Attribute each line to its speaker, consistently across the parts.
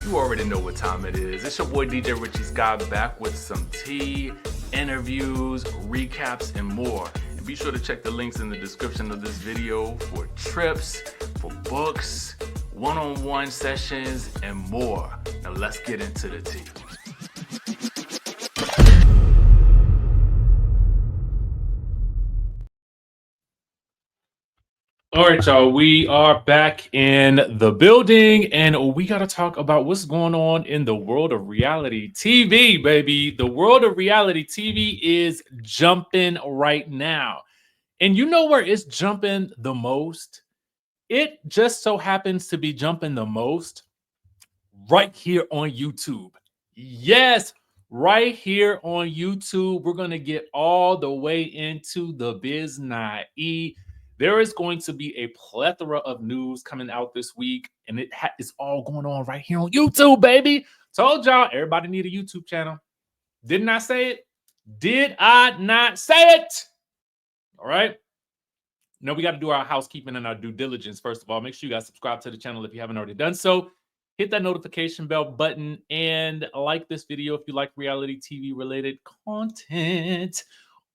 Speaker 1: You already know what time it is. It's your boy DJ Richie Skye back with some tea, interviews, recaps, and more. And be sure to check the links in the description of this video for trips, for books, one-on-one sessions, and more. Now let's get into the tea. All right, y'all, we are back in the building and we got to talk about what's going on in the world of reality TV, baby. The world of reality TV is jumping right now. And you know where it's jumping the most? It just so happens to be jumping the most right here on YouTube. Yes, right here on YouTube. We're going to get all the way into the biz naive. There is going to be a plethora of news coming out this week, and it's all going on right here on YouTube, baby. Told y'all, everybody need a YouTube channel. Didn't I say it? Did I not say it? All right. Now we got to do our housekeeping and our due diligence. First of all, make sure you guys subscribe to the channel if you haven't already done so. Hit that notification bell button and like this video if you like reality TV related content.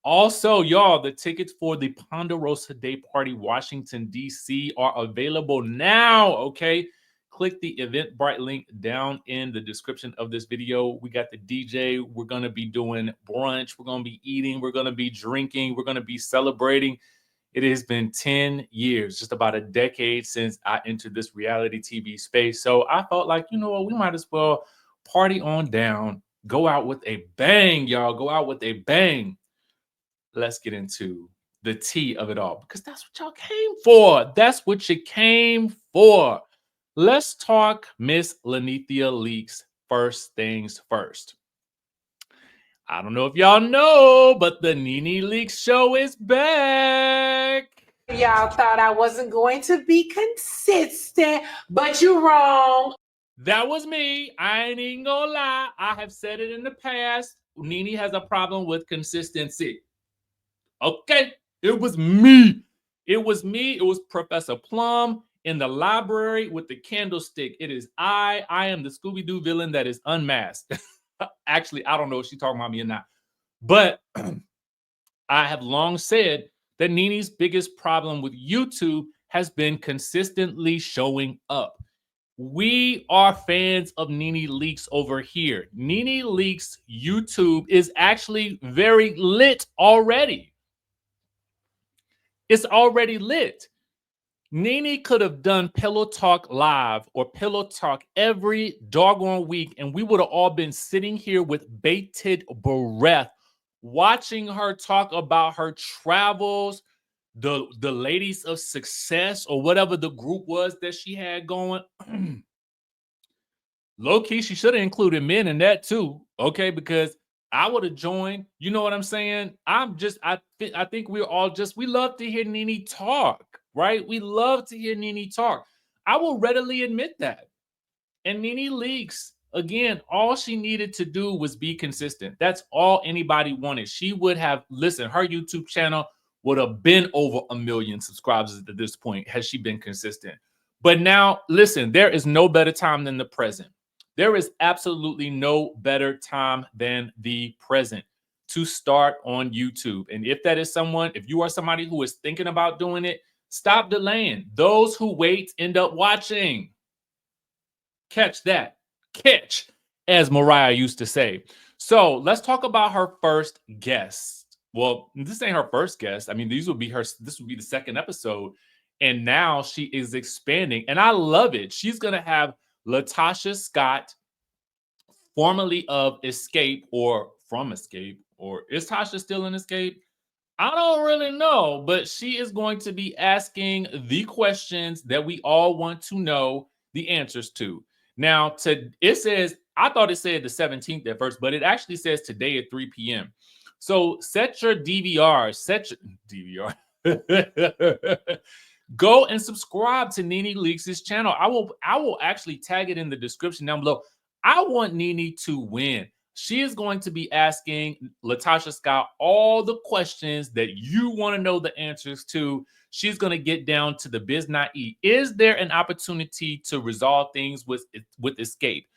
Speaker 1: Also, y'all, the tickets for the Ponderosa Day Party Washington, D.C. are available now, okay? Click the Eventbrite link down in the description of this video. We got the DJ. We're going to be doing brunch. We're going to be eating. We're going to be drinking. We're going to be celebrating. It has been 10 years, just about a decade since I entered this reality TV space. So I felt like, you know what, we might as well party on down, go out with a bang, y'all. Go out with a bang. Let's get into the tea of it all because that's what y'all came for. That's what you came for. Let's talk Miss Lanithia Leakes first things first. I don't know if y'all know, but the Nene Leakes show is back.
Speaker 2: Y'all thought I wasn't going to be consistent, but you're wrong.
Speaker 1: That was me. I ain't even gonna lie. I have said it in the past. Nene has a problem with consistency. Okay, it was me. It was me. It was Professor Plum in the library with the candlestick. It is I. I am the Scooby-Doo villain that is unmasked. Actually, I don't know if she's talking about me or not. But I have long said that Nene's biggest problem with YouTube has been consistently showing up. We are fans of Nene Leakes over here. Nene Leakes YouTube is actually very lit already. It's already lit. Nene could have done Pillow Talk Live or Pillow Talk every doggone week, and we would have all been sitting here with bated breath, watching her talk about her travels, the Ladies of Success, or whatever the group was that she had going. Low-key, she should have included men in that too, okay? Because I would have joined. You know what I'm saying? I think we're all we love to hear Nene talk, right? We love to hear Nene talk. I will readily admit that. And Nene Leakes, again, all she needed to do was be consistent. That's all anybody wanted. She would have, listen, her YouTube channel would have been over 1 million subscribers at this point had she been consistent. But now, listen, there is no better time than the present. There is absolutely no better time than the present to start on YouTube. And if you are somebody who is thinking about doing it, stop delaying. Those who wait end up watching. Catch that. Catch, as Mariah used to say. So let's talk about her first guest. Well, this ain't her first guest. I mean, this would be the second episode. And now she is expanding. And I love it. She's going to have Latasha Scott, formerly of Escape or from Escape, or is Tasha still in Escape? I don't really know, but she is going to be asking the questions that we all want to know the answers to. Now, I thought it said the 17th at first, but it actually says today at 3 p.m. So set your DVR, Go and subscribe to Nene Leakes' channel. I will actually tag it in the description down below. I want Nene to win. She is going to be asking Latasha Skye all the questions that you want to know the answers to. She's going to get down to the biz not eat. Is there an opportunity to resolve things with Escape?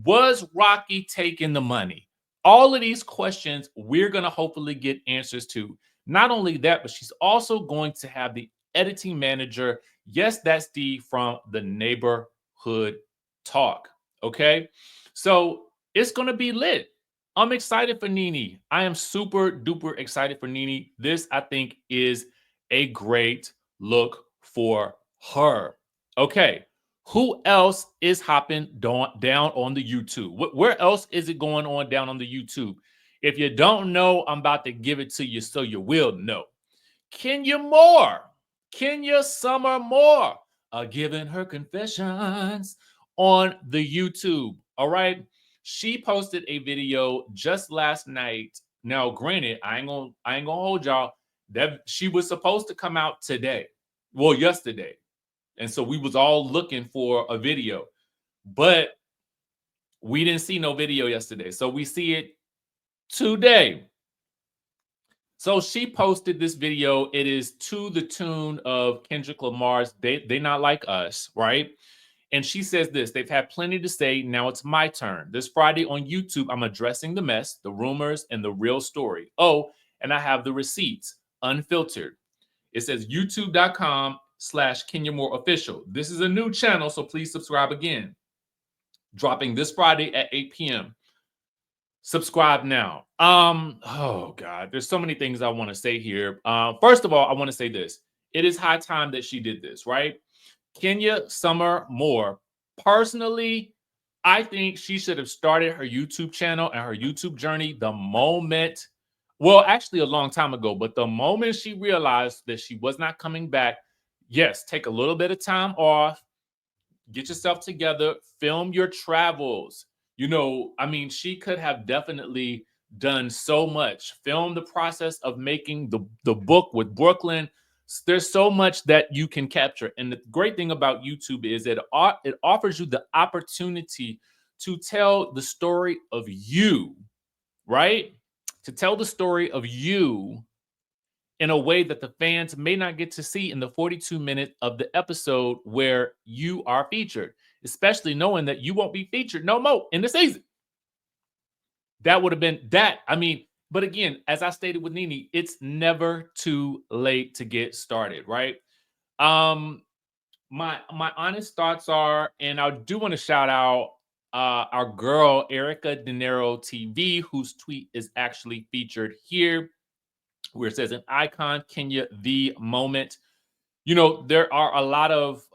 Speaker 1: Was Rocky taking the money? All of these questions we're going to hopefully get answers to. Not only that, but she's also going to have the editing manager. Yes, that's D from the Neighborhood Talk. Okay. So it's going to be lit. I'm excited for Nene. I am super duper excited for Nene. This, I think, is a great look for her. Okay. Who else is hopping down on the YouTube? Where else is it going on down on the YouTube? If you don't know, I'm about to give it to you so you will know. Kenya Moore, Kenya Summer Moore, giving her confessions on the YouTube. All right. She posted a video just last night. Now, granted, I ain't gonna hold y'all. That she was supposed to come out today. Well, yesterday. And so we was all looking for a video, but we didn't see no video yesterday. So we see it today. So she posted this video. It is to the tune of Kendrick Lamar's They Not Like Us, right? And she says this: they've had plenty to say. Now it's my turn. This Friday on YouTube, I'm addressing the mess, the rumors, and the real story. Oh, and I have the receipts, unfiltered. It says youtube.com/Kenya Moore Official. This is a new channel, so please subscribe again. Dropping this Friday at 8 p.m. Subscribe now. Oh God, there's so many things I want to say here. First of all, I want to say this. It is high time that she did this, right? Kenya Summer Moore. Personally, I think she should have started her YouTube channel and her YouTube journey the moment, well, actually a long time ago, but the moment she realized that she was not coming back, yes, take a little bit of time off, get yourself together, film your travels. You know, I mean, she could have definitely done so much. Film the process of making the book with Brooklyn. There's so much that you can capture. And the great thing about YouTube is it offers you the opportunity to tell the story of you, right? To tell the story of you in a way that the fans may not get to see in the 42 minutes of the episode where you are featured, especially knowing that you won't be featured no more in the season. That would have been that. I mean, but again, as I stated with Nene, it's never too late to get started, right? My honest thoughts are, and I do want to shout out our girl Erica De Niro TV, whose tweet is actually featured here, where it says an icon, Kenya, the moment. You know, there are a lot of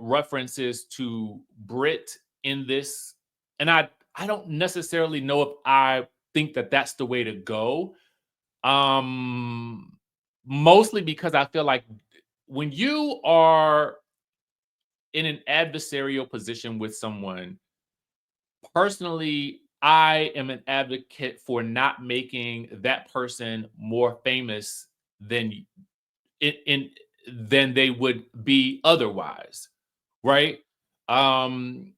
Speaker 1: references to Brit in this, and I don't necessarily know if I think that that's the way to go. Mostly because I feel like when you are in an adversarial position with someone, personally, I am an advocate for not making that person more famous than than they would be otherwise, right? Um,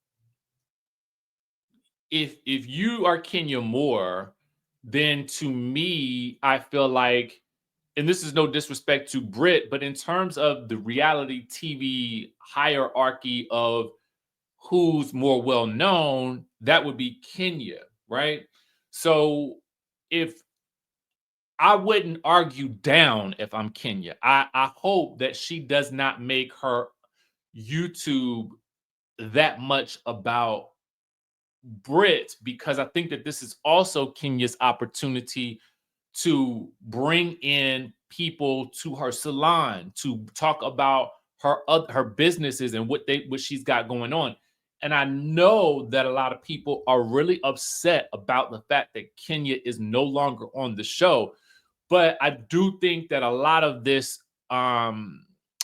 Speaker 1: if you are Kenya Moore, then to me, I feel like, and this is no disrespect to Brit, but in terms of the reality TV hierarchy of who's more well known, that would be Kenya, right? So if I wouldn't argue down if I'm Kenya, I hope that she does not make her YouTube that much about Brit, because I think that this is also Kenya's opportunity to bring in people to her salon to talk about her businesses and what she's got going on. And I know that a lot of people are really upset about the fact that Kenya is no longer on the show. But I do think that a lot of this, a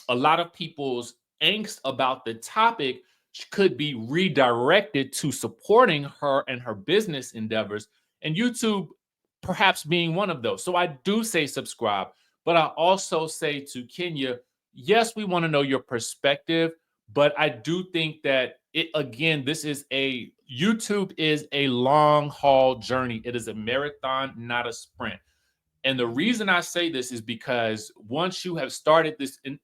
Speaker 1: lot of people's angst about the topic could be redirected to supporting her and her business endeavors, and YouTube perhaps being one of those. So I do say subscribe, but I also say to Kenya, yes, we want to know your perspective, but I do think that this is a YouTube is a long haul journey. It is a marathon, not a sprint. And the reason I say this is because once you have started this, and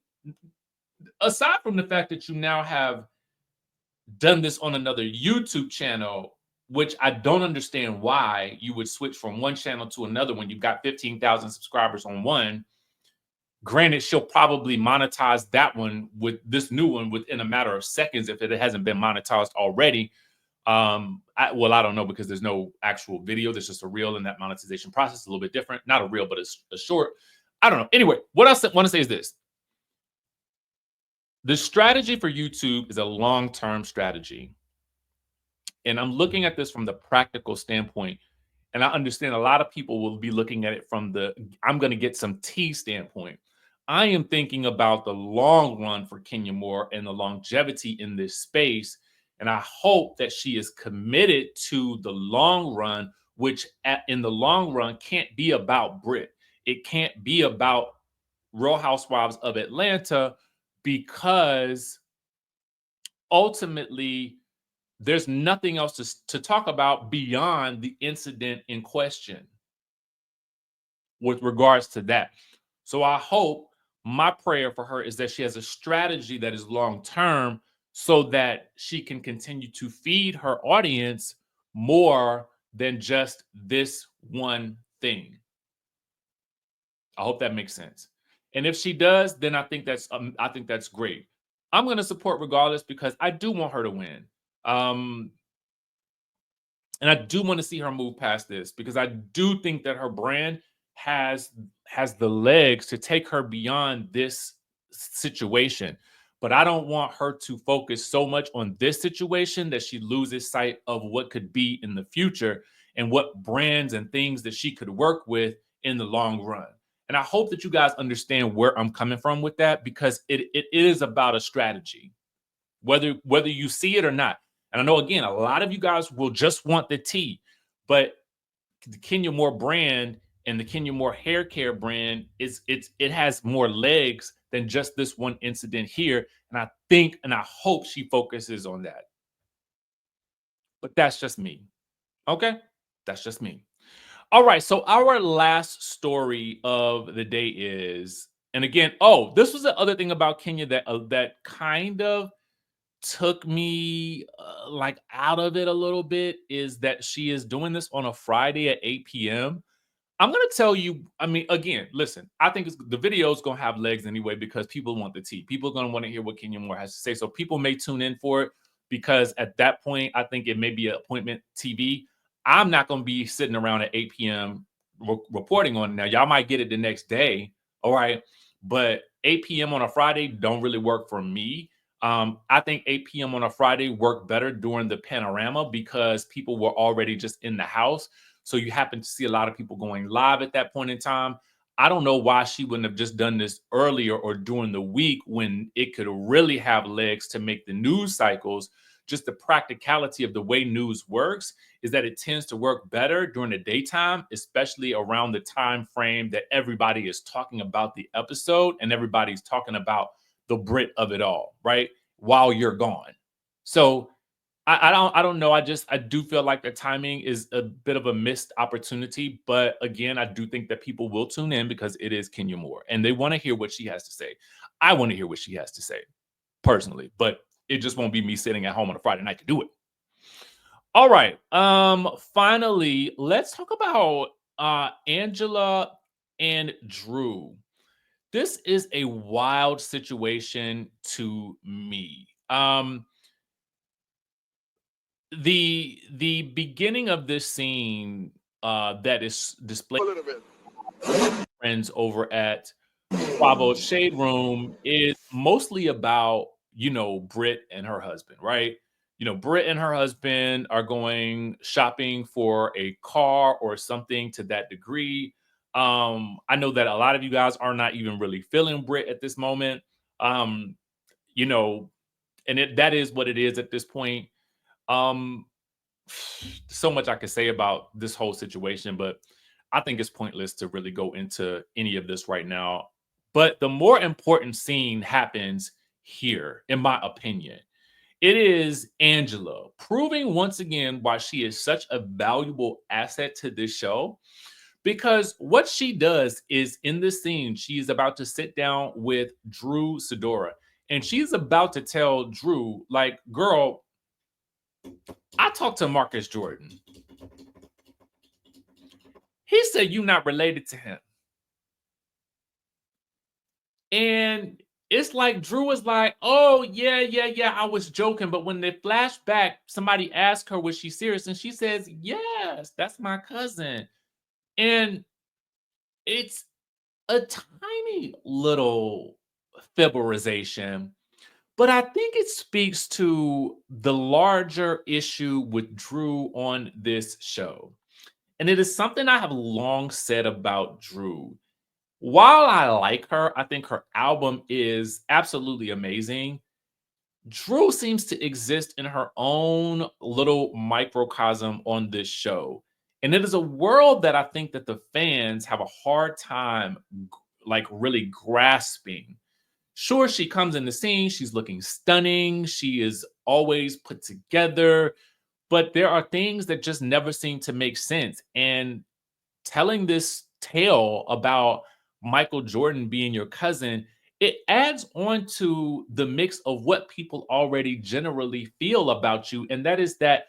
Speaker 1: aside from the fact that you now have done this on another YouTube channel, which I don't understand why you would switch from one channel to another when you've got 15,000 subscribers on one. Granted, she'll probably monetize that one with this new one within a matter of seconds if it hasn't been monetized already. I don't know, because there's no actual video. There's just a reel, and that monetization process is a little bit different. Not a reel, but a short. I don't know. Anyway, what else I want to say is this. The strategy for YouTube is a long-term strategy. And I'm looking at this from the practical standpoint. And I understand a lot of people will be looking at it from the I'm going to get some tea standpoint. I am thinking about the long run for Kenya Moore and the longevity in this space. And I hope that she is committed to the long run, which in the long run can't be about Brit. It can't be about Real Housewives of Atlanta, because ultimately there's nothing else to talk about beyond the incident in question with regards to that. So I hope, my prayer for her is that she has a strategy that is long-term so that she can continue to feed her audience more than just this one thing. I hope that makes sense. And if she does, then I think that's great. I'm going to support regardless, because I do want her to win. And I do want to see her move past this, because I do think that her brand has the legs to take her beyond this situation. But I don't want her to focus so much on this situation that she loses sight of what could be in the future and what brands and things that she could work with in the long run. And I hope that you guys understand where I'm coming from with that, because it is about a strategy, whether you see it or not. And I know, again, a lot of you guys will just want the tea, but the Kenya Moore brand and the Kenya Moore hair care brand it has more legs than just this one incident here. And I think and I hope she focuses on that. But that's just me. Okay? That's just me. All right. So our last story of the day is, and again, this was the other thing about Kenya that kind of took me like out of it a little bit, is that she is doing this on a Friday at 8 p.m. I'm going to tell you, I mean, again, listen, I think the video is going to have legs anyway, because people want the tea. People are going to want to hear what Kenya Moore has to say. So people may tune in for it, because at that point, I think it may be an appointment TV. I'm not going to be sitting around at 8 p.m. Reporting on it. Now, y'all might get it the next day. All right. But 8 p.m. on a Friday don't really work for me. I think 8 p.m. on a Friday worked better during the panorama, because people were already just in the house. So you happen to see a lot of people going live at that point in time. I don't know why she wouldn't have just done this earlier or during the week, when it could really have legs to make the news cycles. Just the practicality of the way news works is that it tends to work better during the daytime, especially around the time frame that everybody is talking about the episode and everybody's talking about the Brit of it all, right? While you're gone. So I don't know. I do feel like the timing is a bit of a missed opportunity. But again, I do think that people will tune in, because it is Kenya Moore and they want to hear what she has to say. I want to hear what she has to say personally, but it just won't be me sitting at home on a Friday night to do it. All right. Finally, let's talk about Angela and Drew. This is a wild situation to me. The beginning of this scene that is displayed a little bit friends over at Bravo's Shade Room is mostly about, Brit and her husband, right? Brit and her husband are going shopping for a car or something to that degree. I know that a lot of you guys are not even really feeling Brit at this moment. And that is what it is at this point. So much I could say about this whole situation, but I think it's pointless to really go into any of this right now. But the more important scene happens here, in my opinion. It is Angela proving once again why she is such a valuable asset to this show. Because what she does is in this scene, she's about to sit down with Drew Sidora. And she's about to tell Drew, like, girl, I talked to Marcus Jordan. He said you're not related to him. And it's like Drew was like, oh, yeah, I was joking. But when they flash back, somebody asked her, was she serious? And she says, yes, that's my cousin. And it's a tiny little fibberization, but I think it speaks to the larger issue with Drew on this show. And it is something I have long said about Drew. While I like her, I think her album is absolutely amazing. Drew seems to exist in her own little microcosm on this show. And it is a world that I think that the fans have a hard time like really grasping. Sure, she comes in the scene, she's looking stunning, she is always put together, but there are things that just never seem to make sense. And telling this tale about Michael Jordan being your cousin, it adds on to the mix of what people already generally feel about you. And that is that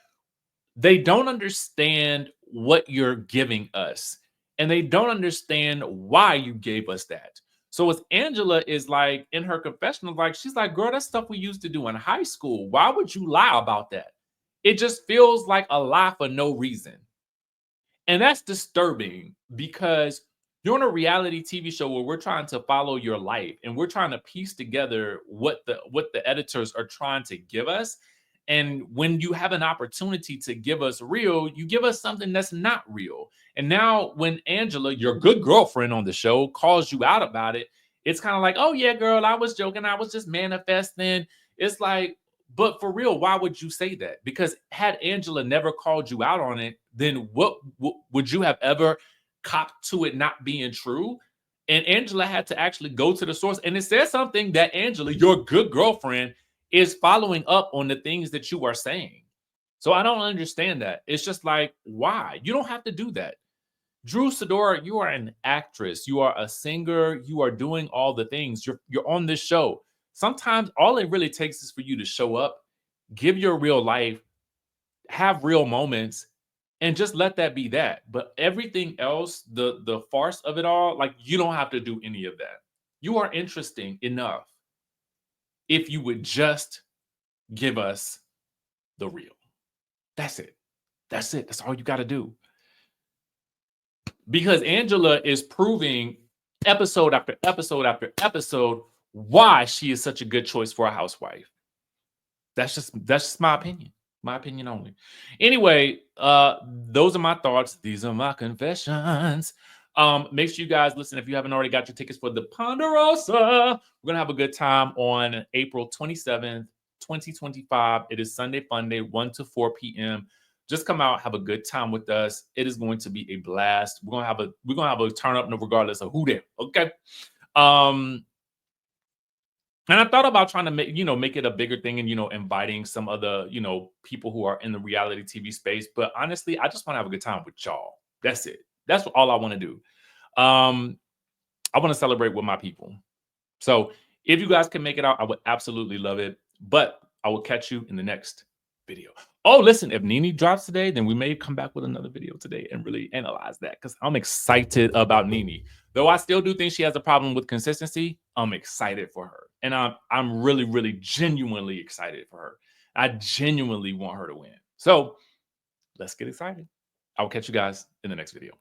Speaker 1: they don't understand what you're giving us. And they don't understand why you gave us that. So as Angela is like in her confessional, like she's like, girl, that's stuff we used to do in high school. Why would you lie about that? It just feels like a lie for no reason. And that's disturbing because you're on a reality TV show where we're trying to follow your life and we're trying to piece together what the editors are trying to give us. And when you have an opportunity to give us real, you give us something that's not real. And now when Angela, your good girlfriend on the show, calls you out about it, it's kind of like, oh yeah, girl, I was joking. I was just manifesting. It's like, but for real, why would you say that? Because had Angela never called you out on it, then what would you have ever copped to it not being true? And Angela had to actually go to the source. And it says something that Angela, your good girlfriend, is following up on the things that you are saying. So I don't understand that. It's just like, why? You don't have to do that. Drew Sidora, you are an actress, you are a singer, you are doing all the things. You're on this show. Sometimes all it really takes is for you to show up, give your real life, have real moments, and just let that be that. But everything else, the farce of it all, like you don't have to do any of that. You are interesting enough if you would just give us the real. That's it. That's it. That's all you got to do. Because Angela is proving episode after episode after episode why she is such a good choice for a housewife. That's just my opinion. My opinion only. Anyway, those are my thoughts. These are my confessions. Make sure you guys listen if you haven't already got your tickets for the Ponderosa. We're gonna have a good time on April 27th, 2025. It is Sunday Fun Day, 1 to 4 p.m. Just come out, have a good time with us. It is going to be a blast. We're gonna have a turn up regardless of who there. Okay. And I thought about trying to make it a bigger thing and, inviting some other, people who are in the reality TV space. But honestly, I just want to have a good time with y'all. That's it. That's all I want to do. I want to celebrate with my people. So if you guys can make it out, I would absolutely love it. But I will catch you in the next video. Oh, listen, if Nene drops today, then we may come back with another video today and really analyze that because I'm excited about Nene. Though I still do think she has a problem with consistency, I'm excited for her. And I'm really, really genuinely excited for her. I genuinely want her to win. So let's get excited. I'll catch you guys in the next video.